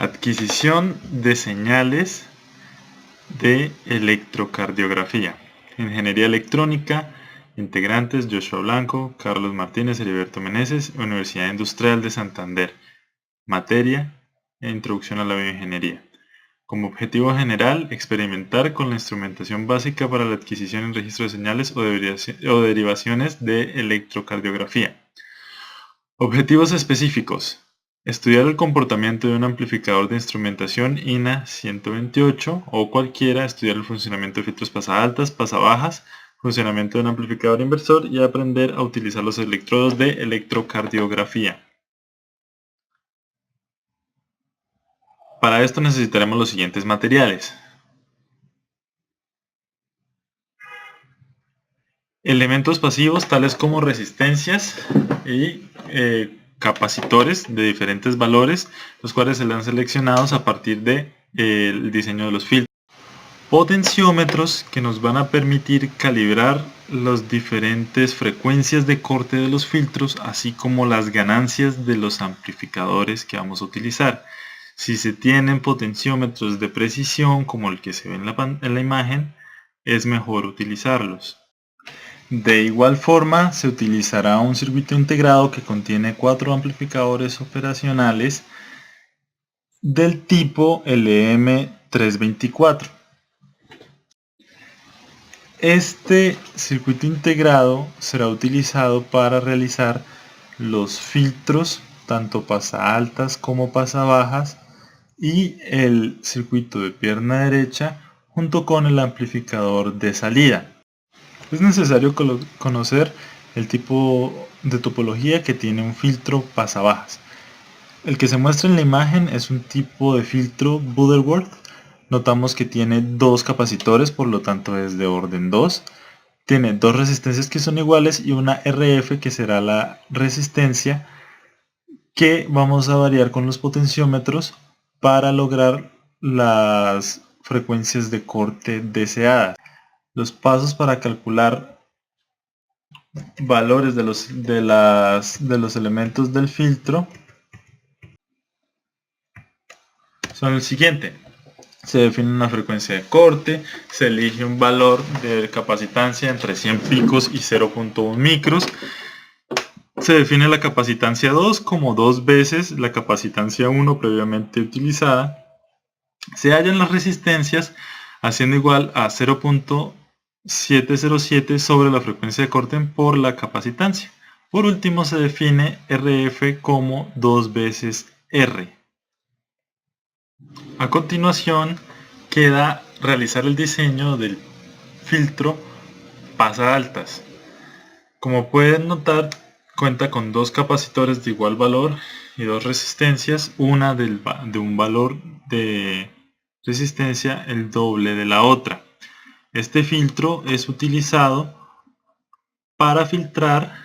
Adquisición de señales de electrocardiografía. Ingeniería electrónica. Integrantes: Joshua Blanco, Carlos Martínez, Heriberto Meneses, Universidad Industrial de Santander. Materia: Introducción a la bioingeniería. Como objetivo general, experimentar con la instrumentación básica para la adquisición y registro de señales o derivaciones de electrocardiografía. Objetivos específicos: estudiar el comportamiento de un amplificador de instrumentación INA 128 o cualquiera, estudiar el funcionamiento de filtros pasaaltas, pasabajas, funcionamiento de un amplificador inversor y aprender a utilizar los electrodos de electrocardiografía. Para esto necesitaremos los siguientes materiales: elementos pasivos tales como resistencias y capacitores de diferentes valores, los cuales serán seleccionados a partir del diseño de los filtros. Potenciómetros que nos van a permitir calibrar las diferentes frecuencias de corte de los filtros, así como las ganancias de los amplificadores que vamos a utilizar. Si se tienen potenciómetros de precisión como el que se ve en la imagen, es mejor utilizarlos. De igual forma, se utilizará un circuito integrado que contiene 4 amplificadores operacionales del tipo LM324. Este circuito integrado será utilizado para realizar los filtros, tanto pasaaltas como pasabajas, y el circuito de pierna derecha junto con el amplificador de salida. Es necesario conocer el tipo de topología que tiene un filtro pasabajas. El que se muestra en la imagen es un tipo de filtro Butterworth. Notamos que tiene 2 capacitores, por lo tanto es de orden 2. Tiene 2 resistencias que son iguales y una RF que será la resistencia que vamos a variar con los potenciómetros para lograr las frecuencias de corte deseadas. Los pasos para calcular valores de los elementos del filtro son el siguiente: se define una frecuencia de corte, se elige un valor de capacitancia entre 100 picos y 0.1 micros, se define la capacitancia 2 como 2 veces la capacitancia 1 previamente utilizada, se hallan las resistencias haciendo igual a 0.707 sobre la frecuencia de corte por la capacitancia. Por último, se define RF como 2 veces R. A continuación queda realizar el diseño del filtro pasaaltas. Como pueden notar, cuenta con 2 capacitores de igual valor y 2 resistencias, una de un valor de resistencia el doble de la otra. Este filtro es utilizado para filtrar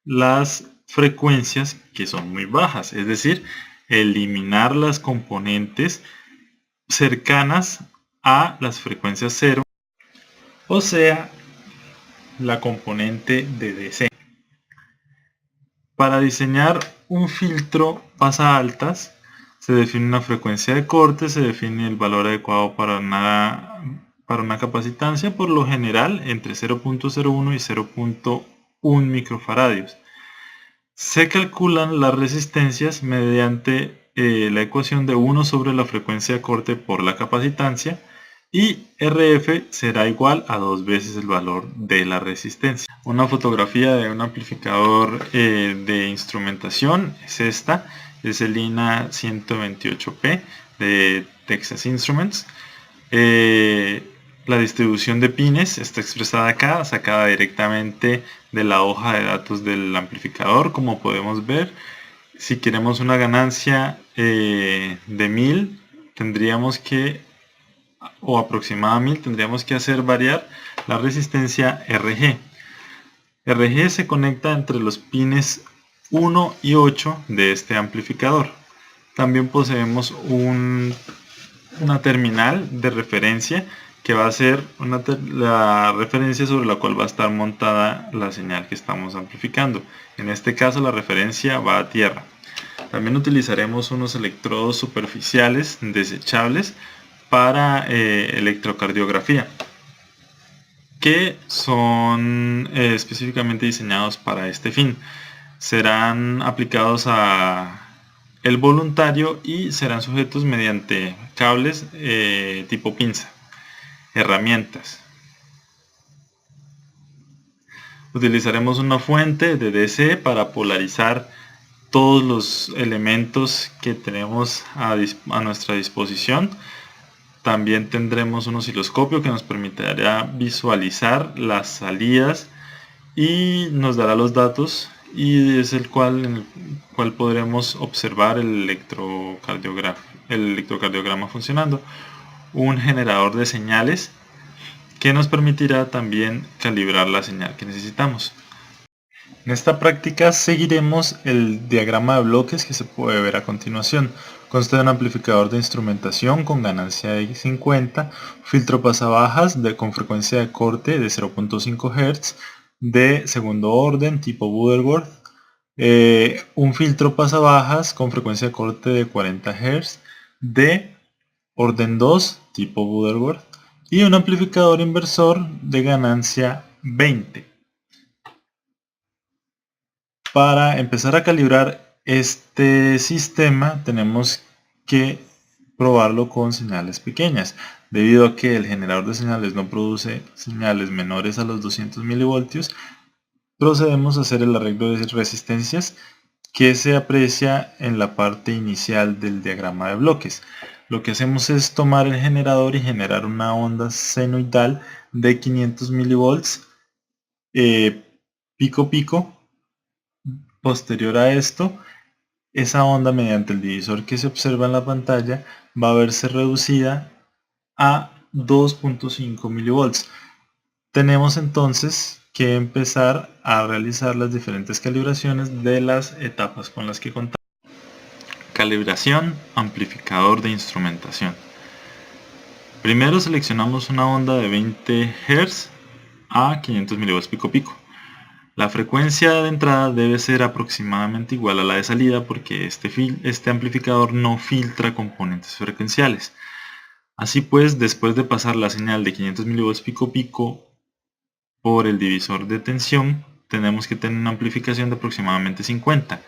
las frecuencias que son muy bajas, es decir, eliminar las componentes cercanas a las frecuencias 0, o sea, la componente de DC. Para diseñar un filtro pasaaltas se define una frecuencia de corte, se define el valor adecuado para una capacitancia, por lo general entre 0.01 y 0.1 microfaradios. Se calculan las resistencias mediante la ecuación de 1 sobre la frecuencia de corte por la capacitancia, y RF será igual a 2 veces el valor de la resistencia. Una fotografía de un amplificador de instrumentación es esta, es el INA 128P de Texas Instruments. La distribución de pines está expresada acá, sacada directamente de la hoja de datos del amplificador. Como podemos ver, si queremos una ganancia de 1000, o aproximada a 1000, tendríamos que hacer variar la resistencia RG. RG se conecta entre los pines 1 y 8 de este amplificador. También poseemos una terminal de referencia que va a ser la referencia sobre la cual va a estar montada la señal que estamos amplificando. En este caso la referencia va a tierra. También utilizaremos unos electrodos superficiales desechables para electrocardiografía, que son específicamente diseñados para este fin. Serán aplicados a el voluntario y serán sujetos mediante cables tipo pinza. Herramientas. Utilizaremos una fuente de DC para polarizar todos los elementos que tenemos a nuestra disposición. También tendremos un osciloscopio que nos permitirá visualizar las salidas y nos dará los datos, y es en el cual podremos observar el electrocardiograma funcionando. Un generador de señales que nos permitirá también calibrar la señal que necesitamos. En esta práctica seguiremos el diagrama de bloques que se puede ver a continuación. Consta de un amplificador de instrumentación con ganancia de 50, filtro pasabajas con frecuencia de corte de 0.5 Hz, de segundo orden tipo Butterworth, un filtro pasabajas con frecuencia de corte de 40 Hz, de orden 2 tipo Butterworth, y un amplificador inversor de ganancia 20. Para empezar a calibrar este sistema tenemos que probarlo con señales pequeñas, debido a que el generador de señales no produce señales menores a los 200 milivoltios. Procedemos a hacer el arreglo de resistencias que se aprecia en la parte inicial del diagrama de bloques. Lo que hacemos es tomar el generador y generar una onda senoidal de 500 milivolts pico. Posterior a esto, esa onda, mediante el divisor que se observa en la pantalla, va a verse reducida a 2.5 milivolts. Tenemos entonces que empezar a realizar las diferentes calibraciones de las etapas con las que contamos. Calibración, amplificador de instrumentación. Primero seleccionamos una onda de 20 Hz a 500 milivolts pico. La frecuencia de entrada debe ser aproximadamente igual a la de salida, porque este amplificador no filtra componentes frecuenciales. Así pues, después de pasar la señal de 500 milivolts pico por el divisor de tensión, tenemos que tener una amplificación de aproximadamente 50.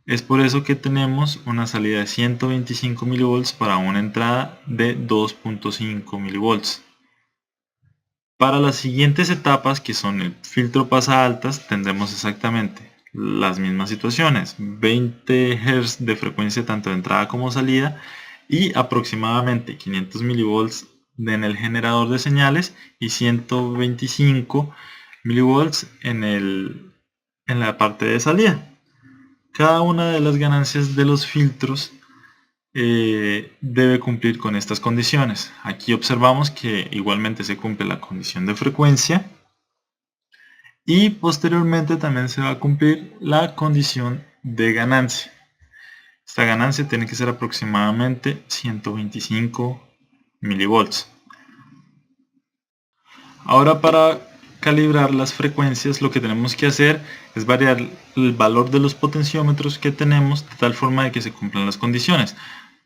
Es por eso que tenemos una salida de 125 milivolts para una entrada de 2.5 milivolts. Para las siguientes etapas, que son el filtro pasa altas, tendremos exactamente las mismas situaciones: 20 Hz de frecuencia tanto de entrada como salida, y aproximadamente 500 milivolts en el generador de señales y 125 milivolts en la parte de salida. Cada una de las ganancias de los filtros debe cumplir con estas condiciones. Aquí observamos que igualmente se cumple la condición de frecuencia, y posteriormente también se va a cumplir la condición de ganancia. Esta ganancia tiene que ser aproximadamente 125 milivolts. Ahora, para calibrar las frecuencias, lo que tenemos que hacer es variar el valor de los potenciómetros que tenemos de tal forma de que se cumplan las condiciones.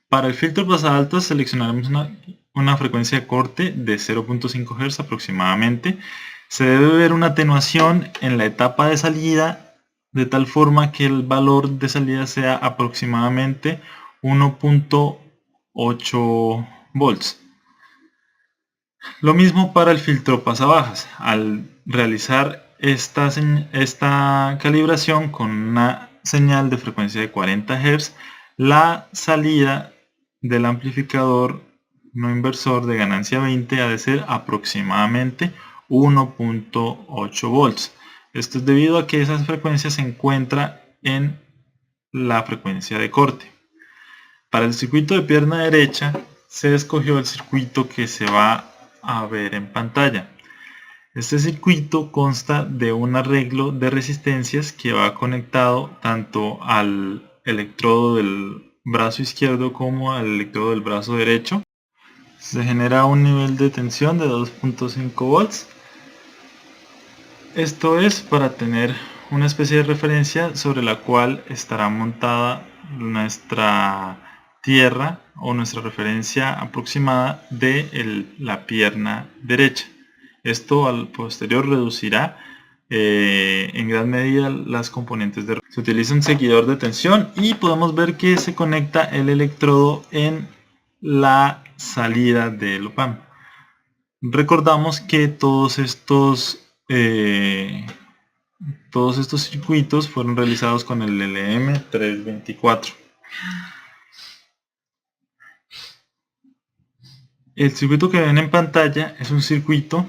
Para el filtro pasa altas seleccionaremos una frecuencia de corte de 0.5 Hz aproximadamente. Se debe ver una atenuación en la etapa de salida de tal forma que el valor de salida sea aproximadamente 1.8 volts. Lo mismo para el filtro pasabajas. Al realizar esta calibración con una señal de frecuencia de 40 Hz, la salida del amplificador no inversor de ganancia 20 ha de ser aproximadamente 1.8 volts. Esto es debido a que esa frecuencia se encuentra en la frecuencia de corte. Para el circuito de pierna derecha se escogió el circuito que se va a ver en pantalla. Este circuito consta de un arreglo de resistencias que va conectado tanto al electrodo del brazo izquierdo como al electrodo del brazo derecho. Se genera un nivel de tensión de 2.5 volts. Esto es para tener una especie de referencia sobre la cual estará montada nuestra tierra o nuestra referencia aproximada de la pierna derecha. Esto al posterior reducirá en gran medida las componentes de... Se utiliza un seguidor de tensión y podemos ver que se conecta el electrodo en la salida del OPAMP. Recordamos que todos estos circuitos fueron realizados con el LM324. El circuito que ven en pantalla es un circuito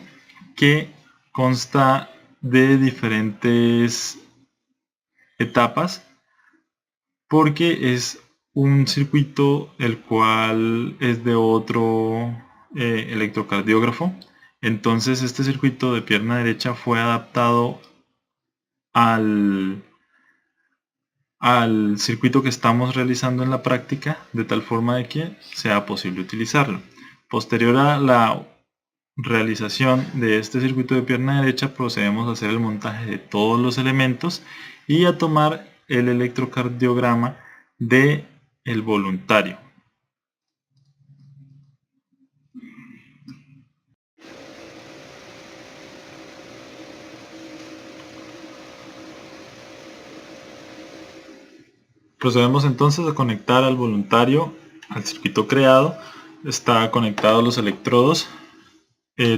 que consta de diferentes etapas porque es un circuito el cual es de otro electrocardiógrafo. Entonces este circuito de pierna derecha fue adaptado al circuito que estamos realizando en la práctica, de tal forma de que sea posible utilizarlo. Posterior a la realización de este circuito de pierna derecha, procedemos a hacer el montaje de todos los elementos y a tomar el electrocardiograma de el voluntario. Procedemos entonces a conectar al voluntario al circuito creado. Está conectados los electrodos,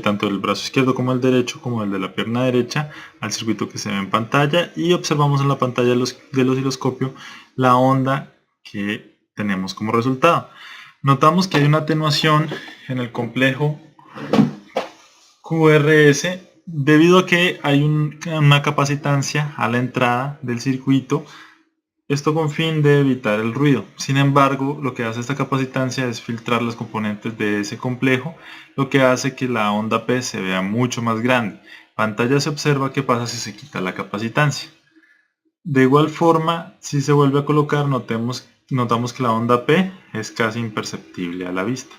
tanto el brazo izquierdo como el derecho, como el de la pierna derecha, al circuito que se ve en pantalla, y observamos en la pantalla del osciloscopio la onda que tenemos como resultado. Notamos que hay una atenuación en el complejo QRS debido a que hay una capacitancia a la entrada del circuito. Esto con fin de evitar el ruido. Sin embargo, lo que hace esta capacitancia es filtrar las componentes de ese complejo, lo que hace que la onda P se vea mucho más grande. En pantalla se observa qué pasa si se quita la capacitancia. De igual forma, si se vuelve a colocar, notamos que la onda P es casi imperceptible a la vista.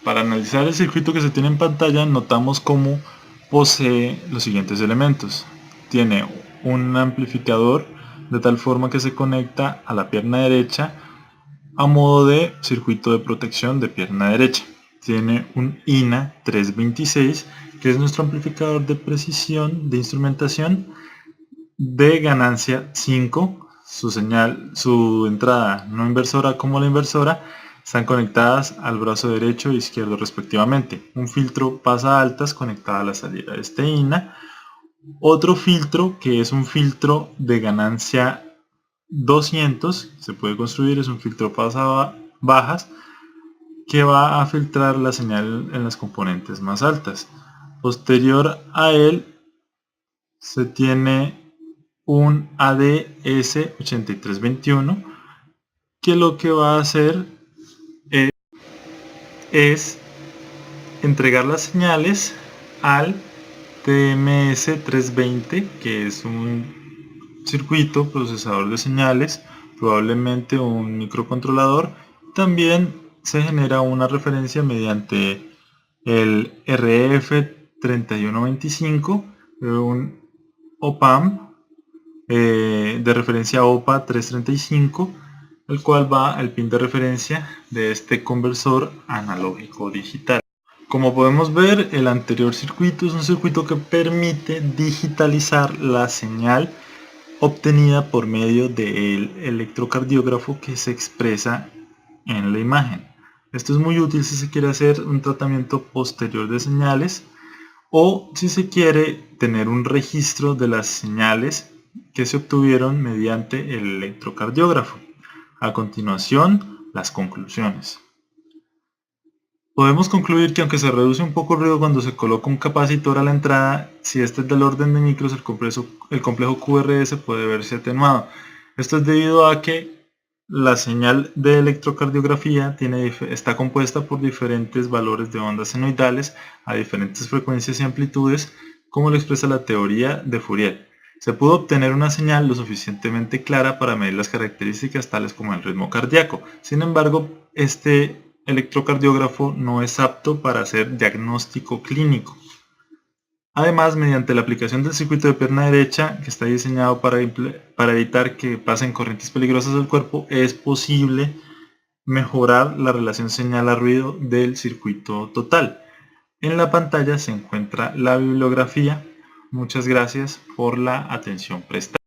Para analizar el circuito que se tiene en pantalla, notamos cómo posee los siguientes elementos. Tiene un amplificador de tal forma que se conecta a la pierna derecha a modo de circuito de protección de pierna derecha. Tiene un INA 326, que es nuestro amplificador de precisión de instrumentación de ganancia 5. Su entrada no inversora como la inversora están conectadas al brazo derecho e izquierdo respectivamente. Un filtro pasa altas conectado a la salida de este INA. Otro filtro, que es un filtro de ganancia 200, se puede construir, es un filtro pasa bajas que va a filtrar la señal en las componentes más altas. Posterior a él se tiene un ADS8321 que lo que va a hacer es entregar las señales al TMS320, que es un circuito procesador de señales, probablemente un microcontrolador. También se genera una referencia mediante el RF3125, un OPAMP de referencia OPA 335, el cual va al pin de referencia de este conversor analógico digital. Como podemos ver, el anterior circuito es un circuito que permite digitalizar la señal obtenida por medio del electrocardiógrafo que se expresa en la imagen. Esto es muy útil si se quiere hacer un tratamiento posterior de señales o si se quiere tener un registro de las señales que se obtuvieron mediante el electrocardiógrafo. A continuación, las conclusiones. Podemos concluir que aunque se reduce un poco el ruido cuando se coloca un capacitor a la entrada, si este es del orden de micros, el complejo QRS puede verse atenuado. Esto es debido a que la señal de electrocardiografía está compuesta por diferentes valores de ondas senoidales a diferentes frecuencias y amplitudes, como lo expresa la teoría de Fourier. Se pudo obtener una señal lo suficientemente clara para medir las características tales como el ritmo cardíaco. Sin embargo, este electrocardiógrafo no es apto para hacer diagnóstico clínico. Además, mediante la aplicación del circuito de pierna derecha, que está diseñado para evitar que pasen corrientes peligrosas al cuerpo, es posible mejorar la relación señal a ruido del circuito total. En la pantalla se encuentra la bibliografía. Muchas gracias por la atención prestada.